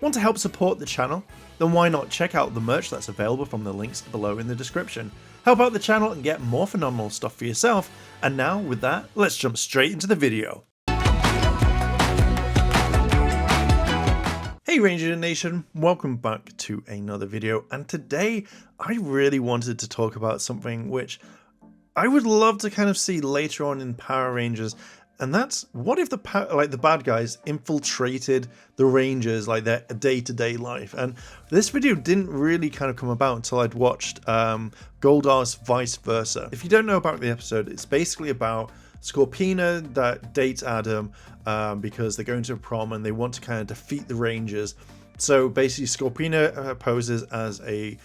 Want to help support the channel? Then why not check out the merch that's available from the links below in the description. Help out the channel and get more phenomenal stuff for yourself. And now with that, let's jump straight into the video. Hey Ranger Nation, welcome back to another video, and today I really wanted to talk about something which I would love to kind of see later on in Power Rangers, and that's what if the bad guys infiltrated the Rangers, like their day-to-day life. And this video didn't really kind of come about until I'd watched Goldar's Vice Versa. If you don't know about the episode, it's basically about Scorpina that dates Adam because they're going to a prom and they want to kind of defeat the Rangers. So basically Scorpina poses as a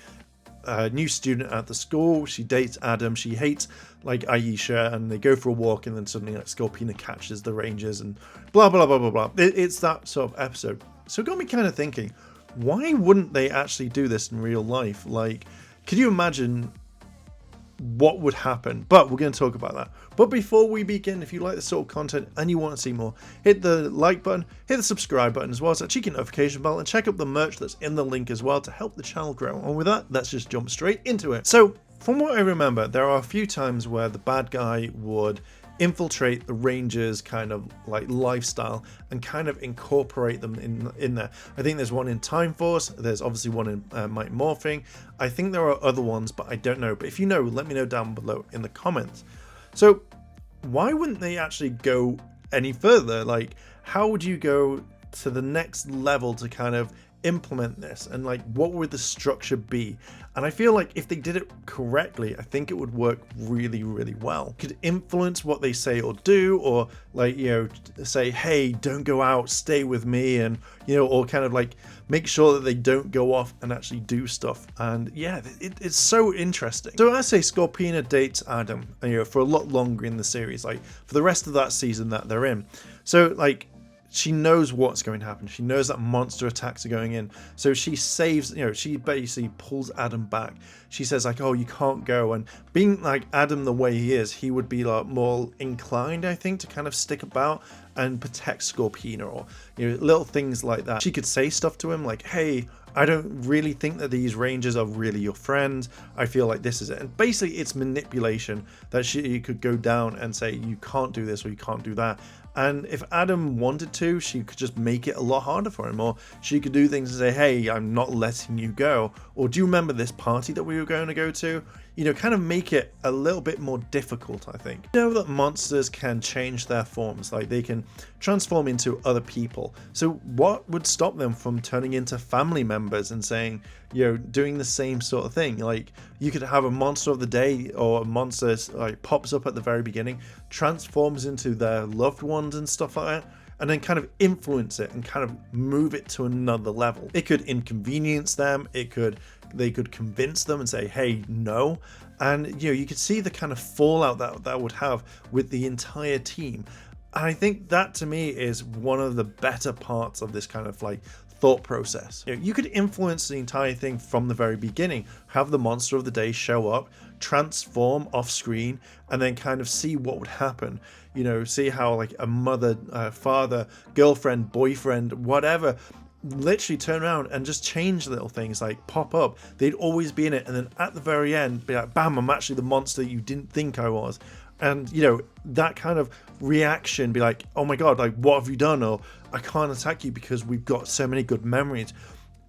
new student at the school. She dates Adam. She hates like Aisha, and they go for a walk, and then suddenly like Scorpina catches the Rangers and blah blah blah blah blah. It's that sort of episode. So it got me kind of thinking, why wouldn't they actually do this in real life? Like, could you imagine what would happen? But we're going to talk about that. But before we begin, if you like this sort of content and you want to see more, hit the like button, hit the subscribe button, as well as that cheeky notification bell, and check out the merch that's in the link as well to help the channel grow. And with that, let's just jump straight into it. So from what I remember, there are a few times where the bad guy would infiltrate the Rangers kind of like lifestyle and kind of incorporate them in there. I think there's one in Time Force, there's obviously one in Mighty Morphing. I think there are other ones, but I don't know. But if you know, let me know down below in the comments. So why wouldn't they actually go any further? Like, how would you go to the next level to kind of implement this, and like what would the structure be? And I feel like if they did it correctly, I think it would work really well. Could influence what they say or do, or like, you know, say, hey, don't go out, stay with me, and you know, or kind of like make sure that they don't go off and actually do stuff. And yeah, it's so interesting. So I say Scorpina dates Adam, you know, for a lot longer in the series, like for the rest of that season that they're in. So like, she knows what's going to happen. She knows that monster attacks are going in. So she saves, you know, she basically pulls Adam back. She says like, oh, you can't go. And being like Adam the way he is, he would be like more inclined, I think, to kind of stick about and protect Scorpina, or, you know, little things like that. She could say stuff to him like, hey, I don't really think that these Rangers are really your friends. I feel like this is it. And basically it's manipulation that she could go down and say, you can't do this or you can't do that. And if Adam wanted to, she could just make it a lot harder for him, or she could do things and say, hey, I'm not letting you go, or do you remember this party that we were going to go to? You know, kind of make it a little bit more difficult, I think. You know that monsters can change their forms, like they can transform into other people. So what would stop them from turning into family members and saying, you know, doing the same sort of thing? Like, you could have a monster of the day, or a monster like pops up at the very beginning, transforms into their loved ones and stuff like that, and then kind of influence it and kind of move it to another level. It could inconvenience them, they could convince them and say, hey, no. And you know, you could see the kind of fallout that would have with the entire team. And I think that to me is one of the better parts of this kind of like thought process. You know, you could influence the entire thing from the very beginning, have the monster of the day show up, transform off screen, and then kind of see what would happen. You know, see how like a mother, father, girlfriend, boyfriend, whatever, literally turn around and just change little things, like pop up. They'd always be in it, and then at the very end be like, bam, I'm actually the monster you didn't think I was. And you know, that kind of reaction, be like, oh my god, like what have you done? Or I can't attack you because we've got so many good memories.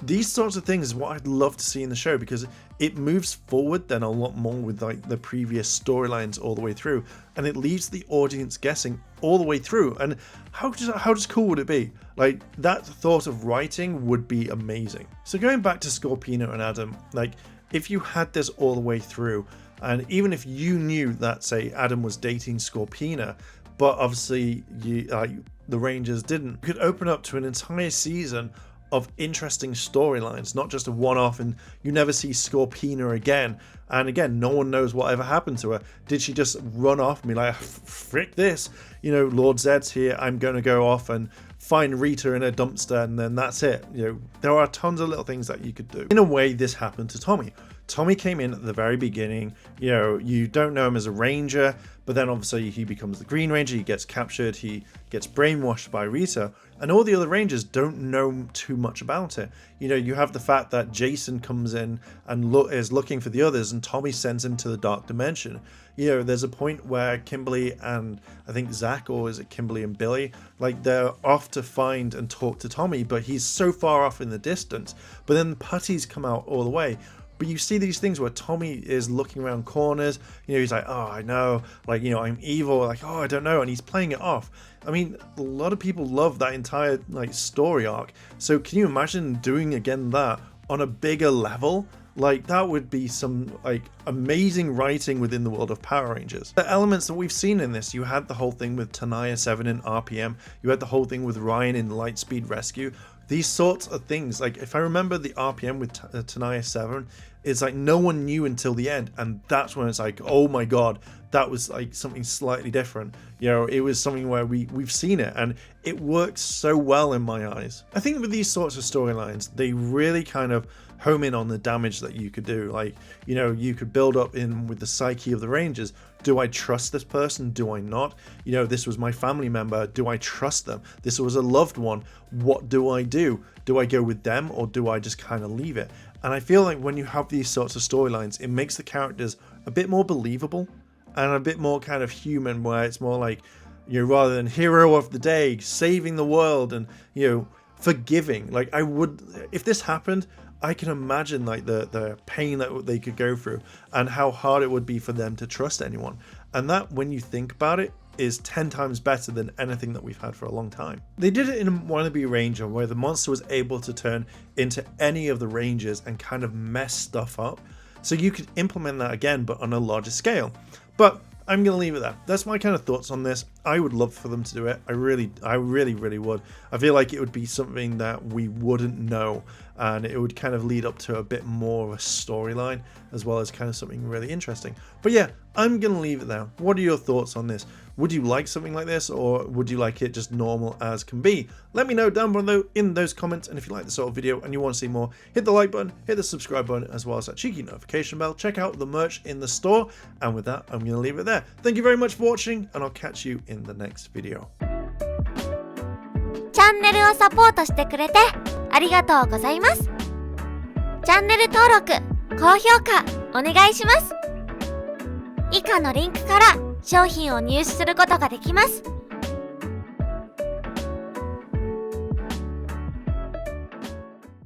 These sorts of things is what I'd love to see in the show, because it moves forward then a lot more with like the previous storylines all the way through, and it leaves the audience guessing all the way through. And how just cool would it be? Like, that thought of writing would be amazing. So going back to Scorpina and Adam, like if you had this all the way through, and even if you knew that, say, Adam was dating Scorpina, but obviously the Rangers didn't, you could open up to an entire season of interesting storylines, not just a one-off and you never see Scorpina again. And again, no one knows what ever happened to her. Did she just run off and be like, frick this, you know, Lord Zed's here, I'm going to go off and find Rita in a dumpster, and then that's it. You know, there are tons of little things that you could do. In a way, this happened to Tommy. Tommy came in at the very beginning. You know, you don't know him as a ranger, but then obviously he becomes the Green Ranger, he gets captured, he gets brainwashed by Rita, and all the other Rangers don't know too much about it. You know, you have the fact that Jason comes in and is looking for the others, and Tommy sends him to the Dark Dimension. You know, there's a point where Kimberly and I think Zach, or is it Kimberly and Billy, like they're off to find and talk to Tommy, but he's so far off in the distance. But then the putties come out all the way. But you see these things where Tommy is looking around corners, you know, he's like, oh, I know, like, you know, I'm evil, like, oh, I don't know, and he's playing it off. I mean, a lot of people love that entire, like, story arc. So can you imagine doing again that on a bigger level? Like, that would be some, like, amazing writing within the world of Power Rangers. The elements that we've seen in this, you had the whole thing with Tanaya 7 in RPM, you had the whole thing with Ryan in Lightspeed Rescue. These sorts of things, like, if I remember the RPM with Tanaya 7, it's like no one knew until the end, and that's when it's like, oh my god, that was like something slightly different. You know, it was something where we've seen it, and it works so well in my eyes. I think with these sorts of storylines, they really kind of home in on the damage that you could do. Like, you know, you could build up in with the psyche of the Rangers. Do I trust this person? Do I not? You know, this was my family member. Do I trust them? This was a loved one. What do I do? Do I go with them, or do I just kind of leave it? And I feel like when you have these sorts of storylines, it makes the characters a bit more believable and a bit more kind of human, where it's more like, you know, rather than hero of the day, saving the world, and, you know, forgiving. Like, I would, if this happened, I can imagine like the pain that they could go through and how hard it would be for them to trust anyone. And that, when you think about it, is 10 times better than anything that we've had for a long time. They did it in Wannabe Ranger, where the monster was able to turn into any of the Rangers and kind of mess stuff up. So you could implement that again, but on a larger scale. But I'm going to leave it there. That's my kind of thoughts on this. I would love for them to do it. I really would. I feel like it would be something that we wouldn't know, and it would kind of lead up to a bit more of a storyline, as well as kind of something really interesting. But yeah, I'm going to leave it there. What are your thoughts on this? Would you like something like this, or would you like it just normal as can be? Let me know down below in those comments, and if you like this sort of video and you want to see more, hit the like button, hit the subscribe button, as well as that cheeky notification bell. Check out the merch in the store, and with that, I'm going to leave it there. Thank you very much for watching, and I'll catch you in the next video. チャンネルをサポートしてくれてありがとうございます。チャンネル登録、高評価お願いします。以下のリンクから商品を入手することができます。